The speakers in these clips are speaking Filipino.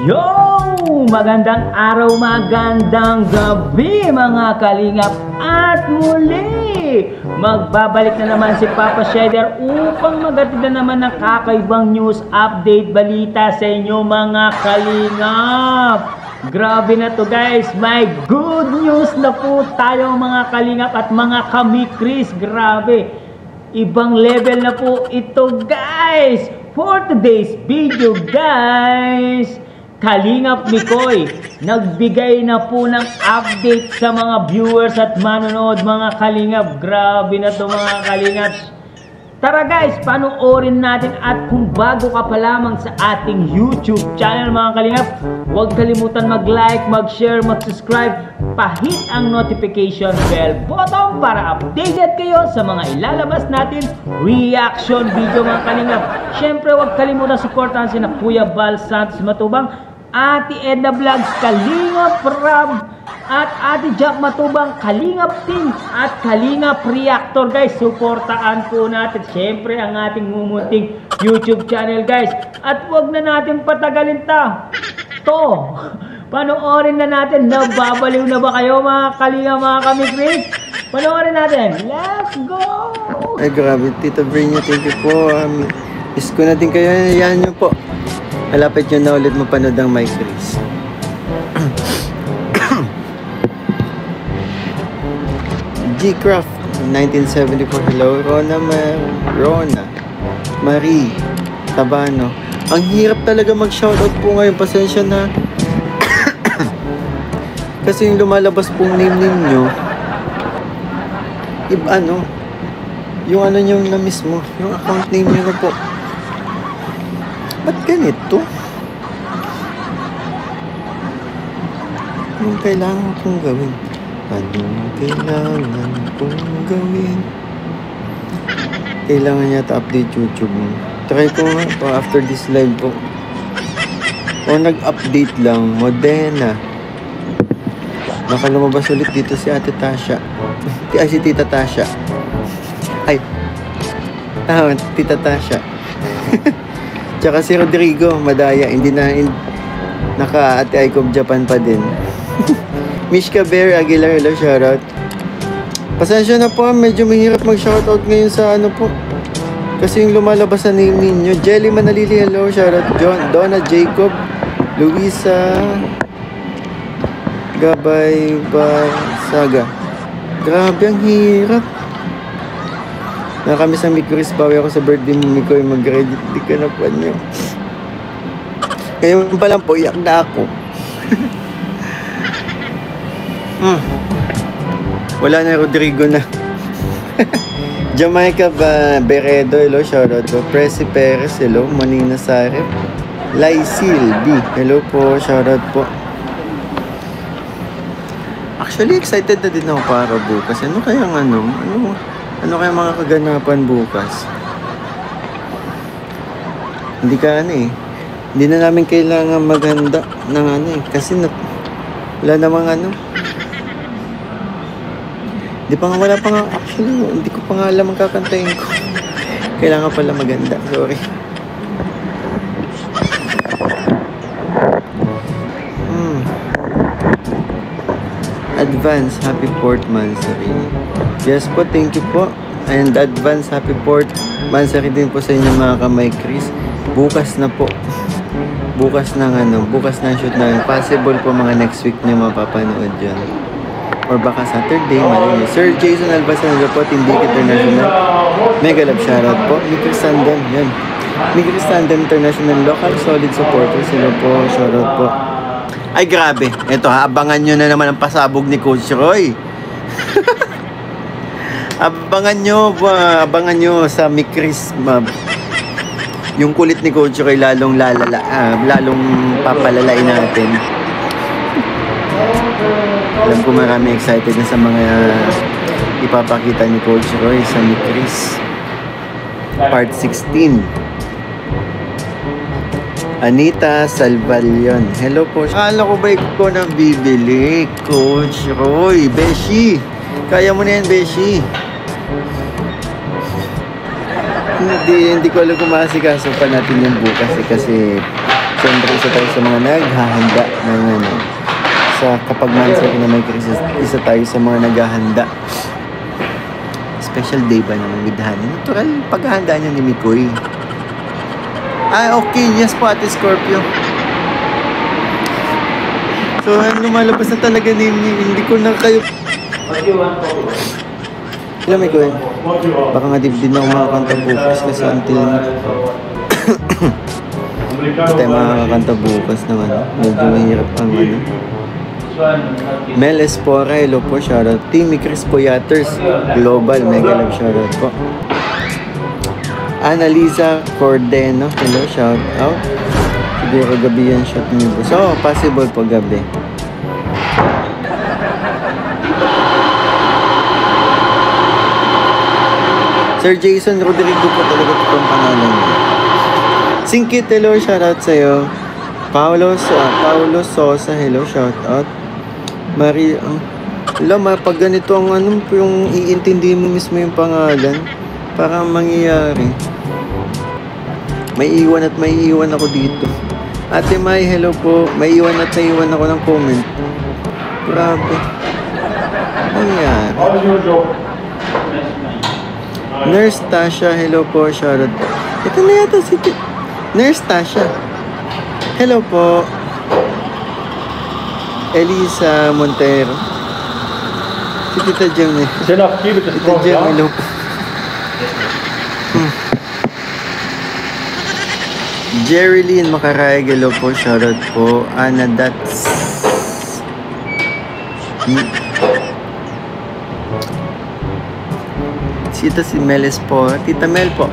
Yo! Magandang araw, magandang gabi mga kalingap. At muli, magbabalik na naman si Papa Shredder upang maghatid na naman ng kakaibang news update balita sa inyo mga kalingap. Grabe na to guys, may good news na po tayo mga kalingap at mga kamikris. Grabe, ibang level na po ito guys. For today's video guys, Kalingap Mikoy nagbigay na po ng update sa mga viewers at manonood mga kalingap. Grabe na to mga kalingap. Tara guys, panoorin natin at kung bago ka pa lamang sa ating YouTube channel mga kalingap, huwag kalimutan mag-like, mag-share, mag-subscribe, pahit ang notification bell button para updated kayo sa mga ilalabas natin reaction video mga kalingap. Syempre huwag kalimutan supportahan sina Kuya Val Santos Matubang, Ate Edna Vlogs, Kalingap Rob, at Ate Jack Matubang, Kalingap Team, at Kalingap Reactor guys. Suportaan po natin syempre ang ating mumunting YouTube channel guys. At wag na natin patagalin to. Panoorin na natin. Nababaliw na ba kayo mga kalingap, mga kamikris? Panoorin natin. Let's go! Ay grabe, Tito Brino, thank you po. Miss ko na din kayo. Yan nyo po. Malapit nyo na ulit mapanood ang My Chris. G-Craft 1974. Hello Rona Marie Tabano. Ang hirap talaga mag-shoutout po ngayon. Pasensya na. Kasi yung lumalabas pong name nyo, yung ano nyo na mismo, yung account name nyo na po. Ba't ganito? Anong kailangan kong gawin? Anong kailangan kong gawin? Kailangan yata update YouTube mo. Try ko nga po after this live po. O nag-update lang. Modena. Baka lumabas ulit dito si Ate Tasha. Ay, si Tita Tasha. Ay. Tita Tasha. Tsaka si Rodrigo Madaya. Hindi na naka-Ate Icon Japan pa din. Mishka Bear Aguilar, hello, shoutout. Pasensya na po, medyo mahirap mag-shoutout ngayon sa ano po. Kasi yung lumalabas sa name ninyo. Jelly Manalili, hello, shoutout. Donna Jacob, Luisa Gabay Barsaga. Grabe, ang hirap. Nakamiss ang Mikoy, bawi ako sa birthday mo, Mikoy, mag-ready ka na po nyo. Ngayon pa lang po, iyak na ako. Wala na, Rodrigo na. Jamaica Beredo, hello, shoutout po. Presi Perez, hello. Manina Sarep. Lysil B, hello po, shoutout po. Actually, excited na din ako para bukas. Ano kaya ano kaya mga kaganapan bukas? Hindi hindi na namin kailangan maghanda ng kasi wala namang wala pa nga, actually, hindi ko pa nga alam ang kakantayin ko. Kailangan pala maganda, sorry. Advance Happy Port Mansari. Yes po, thank you po. And advance Happy Port Mansari din po sa inyo mga kamay Chris. Bukas na po. Bukas na shoot namin. Possible po mga next week nyo mapapanood dyan. Or baka Saturday, malay nyo. Sir Jason Albasan, hello po, Tindik International. Mega love shoutout po. Mikris Tandem, yan. Mikris Tandem International, local solid supporters. Hello po, shoutout po. Ay grabe, eto abangan nyo na naman ang pasabog ni Coach Roy. Abangan nyo sa Mikris, yung kulit ni Coach Roy lalong papalalain natin. Alam ko marami excited na sa mga ipapakita ni Coach Roy sa Mikris Part 16. Anita Salvalion, hello po. Akala ko ba ikaw nang bibili, Coach Roy? Beshi, kaya mo na yan, Beshi. Hindi ko alam kung maasikaso pa natin yung bukas kasi Siyempre, isa tayo sa mga naghahanda ng ano. Sa kapag Monster na may Christmas, isa tayo sa mga naghahanda. Special day ba naman with honey? Natural, paghahanda niya ni Mikoy. Okay. Yes po, Ate Scorpio. So, lumalabas na talaga name niya. Hindi ko na kayo... Alam mo ko baka nga din ako makakanta bukas kasi until hindi tayo makakanta bukas naman. Medyo mahirap ang ano. Mel Espora, hello po, shoutout. Timmy Chris Poyaters Global, mega love shoutout po. Annalisa Cordeno, hello, shoutout. Siguro gabi yan shot niyo. So, possible po gabi. Sir Jason Rodrigo po talaga itong pangalan niya. Singkit, hello, shoutout sa'yo. Paulo Sosa, hello, shoutout. Marie, pag ganito ang ano, yung iintindi mo mismo yung pangalan, para mangyayari. May iwan ako dito. Ate Mai, hello po. May iwan ako ng comment. Grabe. Ayan. Nurse Tasha, hello po, shoutout po. Ito na yata si Nurse Tasha. Hello po. Elisa Montero. Si Tita Jem eh. Tita Jem, hello po. Jerilyn Macarayag, hello po, shoutout po. Ana Dats. Si Meles po. Tita Mel po.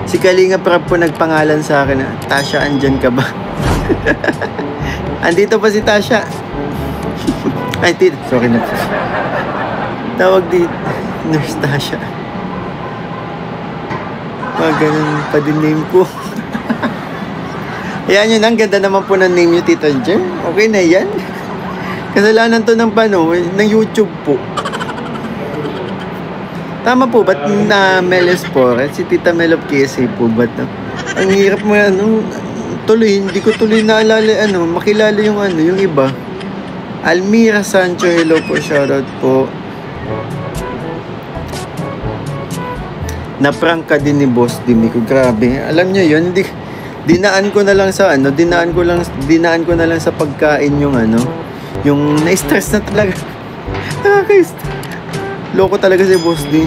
Si Kalinga Prab po nagpangalan sa akin. Tasha, andyan ka ba? Andito pa si Tasha. Ay, tita. Sorry na. Tawag dito. Nurse Tasha. Ganun pa din name ko. Ayan yun. Ang ganda naman po ng name nyo, Tita Jem. Okay na yan. Kasalanan to ng ng YouTube po. Tama po, ba't na Meles po? Si Tita Mel of KSA po, ba't ang hirap mo tuloy, hindi ko tuloy naalala, makilala yung iba. Almira Sancho, hello po, shoutout po. Naprank ka din ni Boss Dimico, grabe. Alam niyo yun, dinaan ko na lang sa dinaan ko na lang sa pagkain yung na-stress na talaga. Nakaka-stress. Loko talaga si Boss D.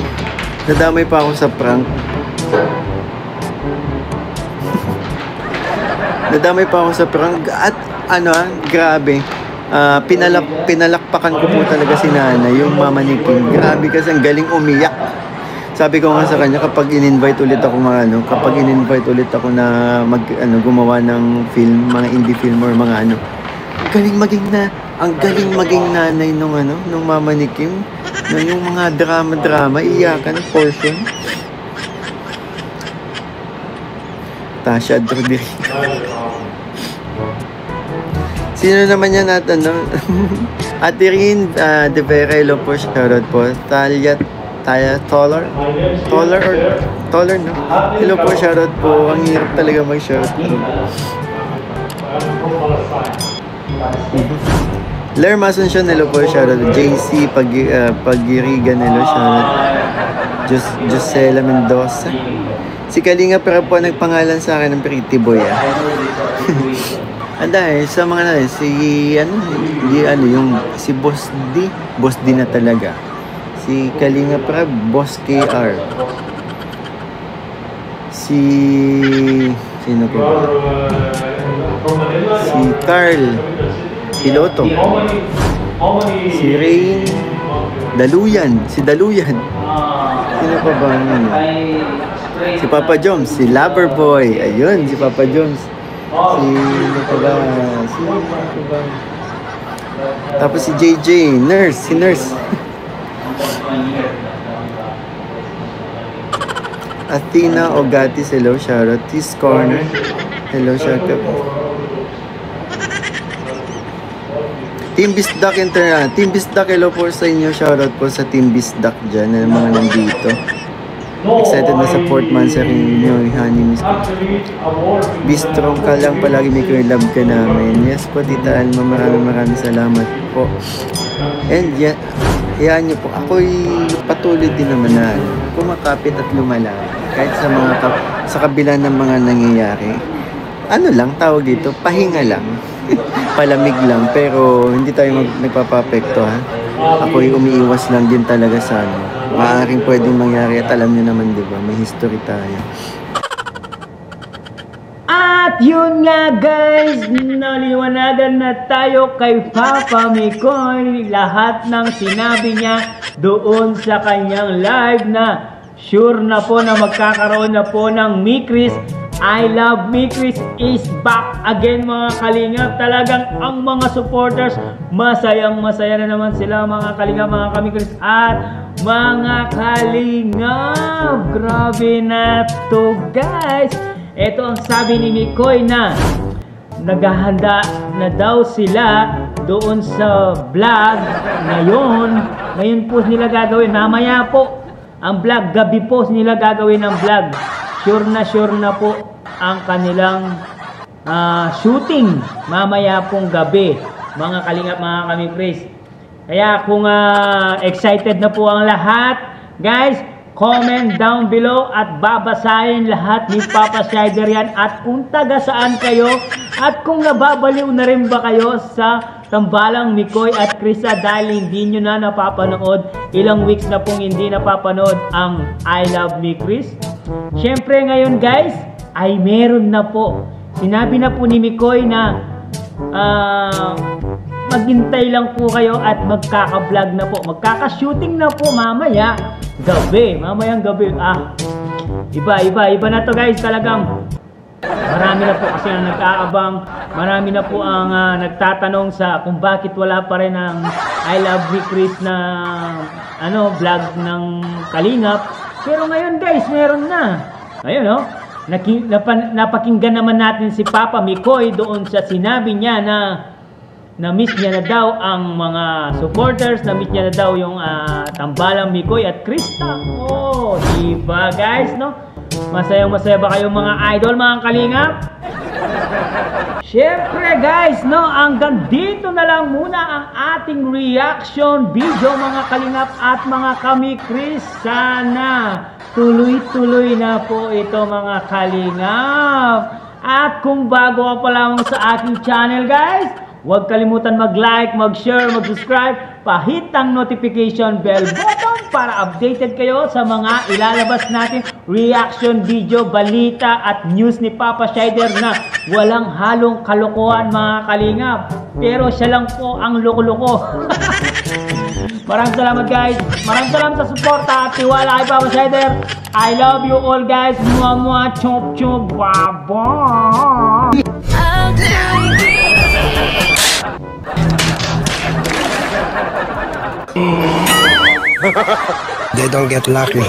Nadamay pa ako sa prank. At grabe. Pinalakpakan ko po talaga si Nana, yung mama ni Kim. Grabe kasi ang galing umiyak. Sabi ko nga sa kanya kapag in-invite ulit ako na gumawa ng film, mga indie film or mga ang galing maging nanay nung mama ni Kim. Yung mga drama, iyakan, portion. Tasha Rodriguez. Sino naman yan at Ate Rin, De Vera, hello po, shoutout po. Talia, Taller, no? Hello po, shoutout po. Ang hirap talaga mag-shoutout. Lair Masuncion, hello po, shoutout. JC Pagirigan, hello, shoutout. Josela Mendoza. Si Kalinga pero po nagpangalan sa akin ng Pretty Boy, sa mga si Boss D na talaga. Si Kalinga Prab, Boss KR. Sino po ba? Si Carl Piloto. Si Rain Daluyan. Sino pa ba? Si Papa Joms, si Loverboy. Ayun, si Papa Joms. Sino pa ba? Tapos si JJ, si Nurse. Athena Ogatis, hello, shoutout. This Corner, hello, shoutout. Team Bisdak Team Bisdak, hello po sa inyo, shoutout po sa Team Bisdak dyan, na mga nandito. Excited na sa 4th month sa inyo, honey miss ko. Be strong ka lang palagi, Mikoy. Love ka namin. Yes po, Tita Alma. Maraming salamat po. And yan, hayaan niyo po, ako'y patuloy din naman na kumakapit at lumalang. Kahit sa kabila ng mga nangyayari. Ano lang, tawag dito, pahinga lang. Palamig lang, pero hindi tayo nagpapapekto, ha. Ako'y umiiwas lang din talaga sa maaaring pwedeng mangyari at alam niyo naman, di ba, may history tayo. At yun nga guys, naliwanagan na tayo kay Papa Mikoy lahat ng sinabi niya doon sa kanyang live na sure na po na magkakaroon na po ng Mikris. I Love Mikris is back again mga kalingap. Talagang ang mga supporters masayang masaya na naman sila mga kalingap, mga kamikris at mga kalingap. Grabe na to guys. Ito ang sabi ni Mikoy na naghahanda na daw sila doon sa vlog ngayon. Ngayon po nila gagawin. Mamaya po ang vlog, gabi po nila gagawin ang vlog. Sure na po ang kanilang shooting mamaya pong gabi mga kalingap, mga kamikris. Kaya kung excited na po ang lahat guys, comment down below at babasahin lahat ni Papa Shider yan. At kung taga saan kayo at kung nababaliw na rin ba kayo sa tambalang Mikoy at Krista dahil hindi nyo na napapanood, ilang weeks na pong hindi napapanood ang I Love Mikris. Syempre ngayon guys ay meron na po. Sinabi na po ni Mikoy na maghintay lang po kayo at magkaka-vlog na po. Magkaka-shooting na po mamaya gabi. Mamayang gabi. Iba na to guys. Talagang marami na po kasi ang nag-aabang. Marami na po ang nagtatanong sa kung bakit wala pa rin ang I Love Mikris na vlog ng Kalingap. Pero ngayon guys, meron na. Ayun napakinggan naman natin si Papa Mikoy doon sa sinabi niya na miss niya na daw ang mga supporters, na miss niya na daw yung tambalang Mikoy at Krista. Oh, diba guys, no? Masayang masaya ba kayo mga idol, mga kalingap? Syempre guys, no, hanggang dito na lang muna ang ating reaction video mga kalingap at mga kamikris. Sana tuloy-tuloy na po ito mga kalingap. At kung bago ka pa lamang sa aking channel guys, huwag kalimutan mag-like, mag-share, mag-subscribe, pahit ang notification bell button para updated kayo sa mga ilalabas natin reaction video, balita at news ni Papa Shider na walang halong kalokohan mga kalingap. Pero siya lang po ang loko-loko. Maraming salamat guys. Maraming salamat sa suporta at tiwala kay Papa Shider. I love you all guys. Mwah, chop, chop, bye-bye. They don't get lucky.